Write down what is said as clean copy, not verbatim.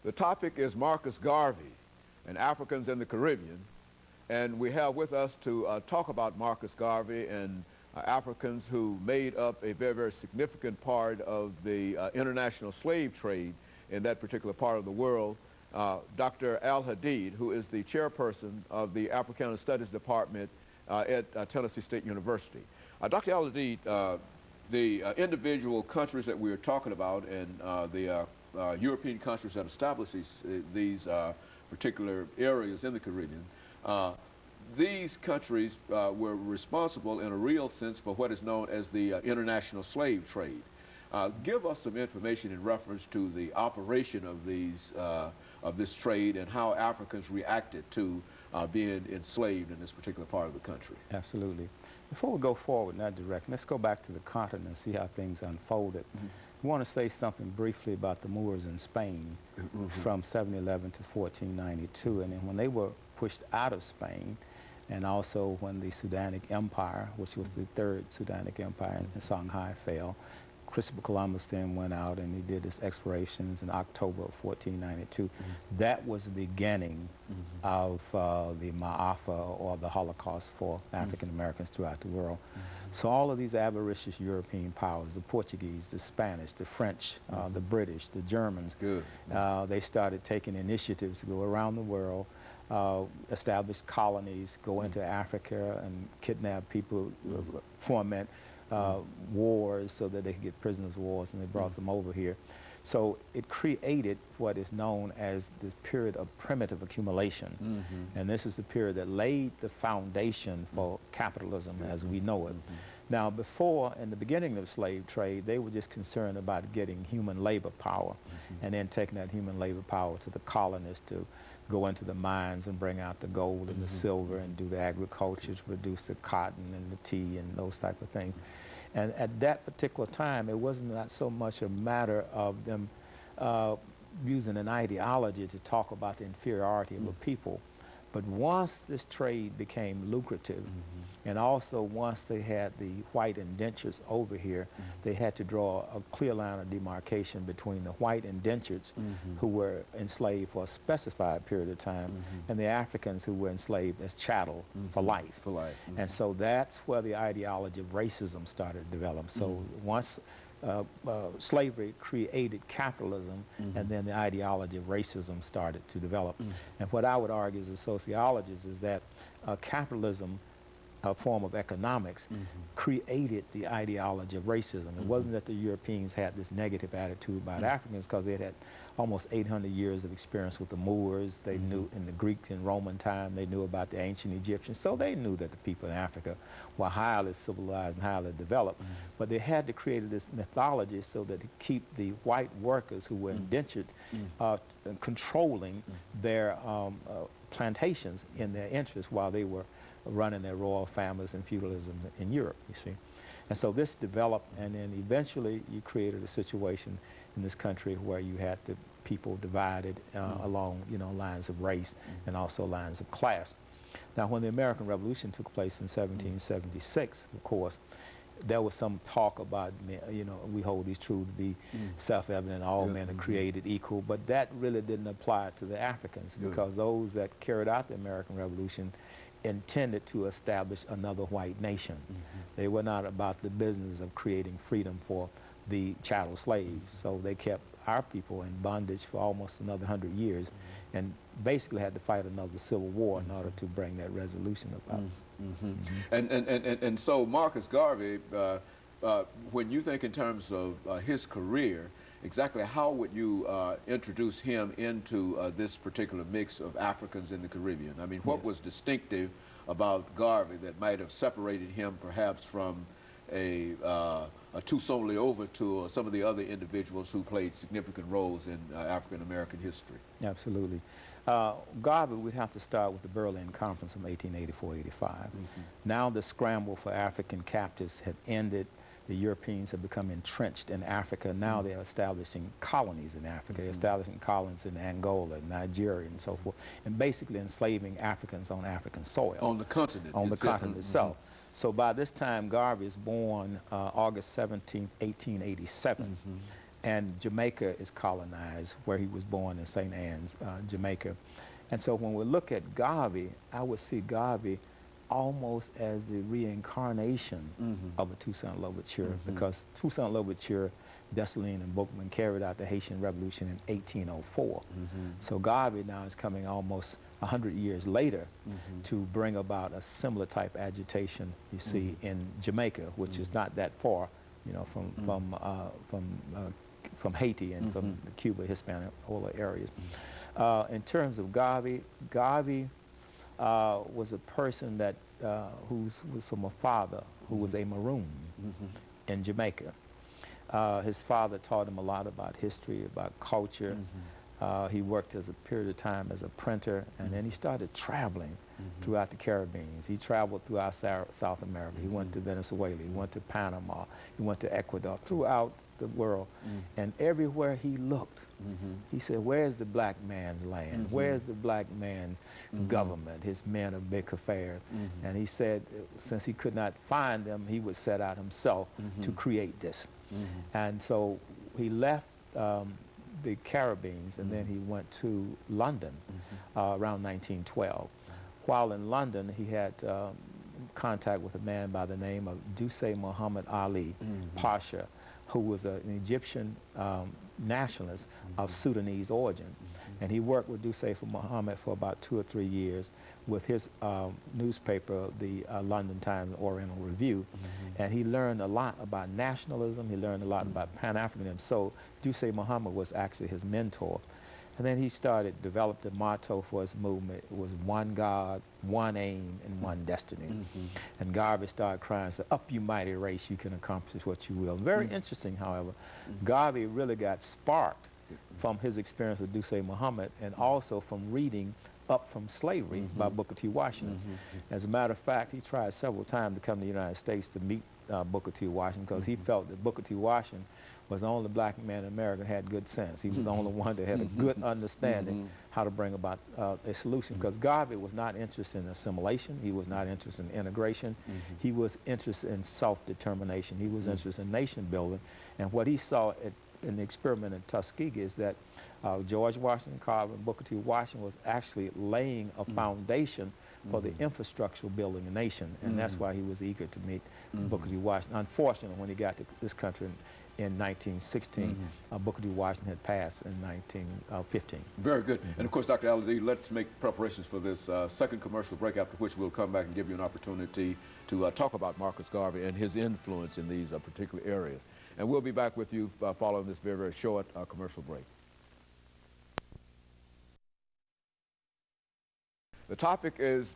The topic is Marcus Garvey and Africans in the Caribbean. And we have with us to talk about Marcus Garvey and Africans who made up a very, very significant part of the international slave trade in that particular part of the world. Dr. AAl-Hadid, who is the chairperson of the Africana Studies Department at Tennessee State University. Dr. AAl-Hadid, the individual countries that we are talking about and the European countries that established these particular areas in the Caribbean, these countries were responsible in a real sense for what is known as the international slave trade. Give us some information in reference to the operation of this trade and how Africans reacted to being enslaved in this particular part of the country. Absolutely. Before we go forward in that direction, let's go back to the continent and see how things unfolded. I want to say something briefly about the Moors in Spain from 1711 to 1492, and then when they were pushed out of Spain, and also when the Sudanic Empire, which was the third Sudanic Empire in Songhai, fell. Christopher Columbus then went out and he did his explorations in October of 1492. That was the beginning of the Ma'afa, or the Holocaust for African Americans throughout the world. So all of these avaricious European powers, the Portuguese, the Spanish, the French, the British, the Germans, they started taking initiatives to go around the world, establish colonies, go into Africa and kidnap people, foment wars so that they could get prisoners of war, and they brought them over here. So it created what is known as this period of primitive accumulation. And this is the period that laid the foundation for capitalism as we know it. Now, before, in the beginning of the slave trade, they were just concerned about getting human labor power and then taking that human labor power to the colonists to go into the mines and bring out the gold and the silver and do the agriculture to produce the cotton and the tea and those type of things. And at that particular time, it wasn't not so much a matter of them using an ideology to talk about the inferiority of a people. But once this trade became lucrative, and also once they had the white indentures over here, they had to draw a clear line of demarcation between the white indentures who were enslaved for a specified period of time and the Africans who were enslaved as chattel for life. And so that's where the ideology of racism started to develop. So once slavery created capitalism, and then the ideology of racism started to develop. And what I would argue as a sociologist is that capitalism, a form of economics, created the ideology of racism. It wasn't that the Europeans had this negative attitude about Africans, because they had almost 800 years of experience with the Moors. They knew in the Greek and Roman time, they knew about the ancient Egyptians, so they knew that the people in Africa were highly civilized and highly developed. But they had to create this mythology so that to keep the white workers who were indentured controlling their plantations in their interest while they were running their royal families and feudalism in Europe, you see. And so this developed, and then eventually you created a situation in this country where you had the people divided along, lines of race and also lines of class. Now, when the American Revolution took place in 1776, of course, there was some talk about, we hold these truths to be self-evident, all men are created equal, but that really didn't apply to the Africans, because those that carried out the American Revolution intended to establish another white nation. They were not about the business of creating freedom for the chattel slaves. So they kept our people in bondage for almost another 100 years and basically had to fight another civil war in order to bring that resolution about. And so Marcus Garvey, when you think in terms of his career, exactly how would you introduce him into this particular mix of Africans in the Caribbean? I mean, what was distinctive about Garvey that might have separated him perhaps from a Toussaint Louverture or some of the other individuals who played significant roles in African American history? Absolutely. Garvey, we'd have to start with the Berlin Conference of 1884-85. Now the scramble for African captives had ended. The Europeans have become entrenched in Africa. Now they're establishing colonies in Africa. They're establishing colonies in Angola, Nigeria, and so forth, and basically enslaving Africans on African soil. On the continent. On the continent itself. So by this time, Garvey is born August 17, 1887. and Jamaica is colonized, where he was born in St. Anne's, Jamaica. And so when we look at Garvey, I would see Garvey almost as the reincarnation of a Toussaint Louverture, because Toussaint Louverture, Dessalines, and Boukman carried out the Haitian Revolution in 1804. So Garvey now is coming almost 100 years later to bring about a similar type agitation you see in Jamaica, which is not that far, you know, from Haiti and from the Cuba, Hispaniola areas. In terms of Garvey, Garvey was a person that was from a father who was a Maroon in Jamaica. His father taught him a lot about history, about culture. He worked as a period of time as a printer, and then he started traveling throughout the Caribbean. He traveled throughout South America. He went to Venezuela, he went to Panama, he went to Ecuador, throughout the world. And everywhere he looked, he said, where's the black man's land? Where's the black man's government, his men of big affairs? And he said, since he could not find them, he would set out himself to create this. And so he left the Caribbean, and then he went to London around 1912. While in London, he had contact with a man by the name of Dusay Muhammad Ali Pasha, who was an Egyptian nationalist of Sudanese origin. And he worked with Dusay Muhammad for about 2 or 3 years with his newspaper, the London Times Oriental Review. And he learned a lot about nationalism. He learned a lot about Pan-Africanism. So Dusay Muhammad was actually his mentor. And then he developed a motto for his movement. It was one God, one aim, and one destiny. And Garvey started crying, said, up you mighty race, you can accomplish what you will. Very interesting, however, Garvey really got sparked from his experience with Dusay Muhammad, and also from reading Up from Slavery by Booker T. Washington. As a matter of fact, he tried several times to come to the United States to meet Booker T. Washington, because he felt that Booker T. Washington was the only black man in America who had good sense. He was the only one that had a good understanding how to bring about a solution, because Garvey was not interested in assimilation. He was not interested in integration. He was interested in self-determination. He was interested in nation building. And what he saw in the experiment in Tuskegee is that George Washington Carver and Booker T. Washington was actually laying a foundation for the infrastructure of building a nation. And that's why he was eager to meet Booker T. Washington. Unfortunately, when he got to this country in 1916, Booker T. Washington had passed in 1915. Very good. And of course, Dr. Al-Hadid, let's make preparations for this second commercial break, after which we'll come back and give you an opportunity to talk about Marcus Garvey and his influence in these particular areas. And we'll be back with you following this very, very short commercial break. The topic is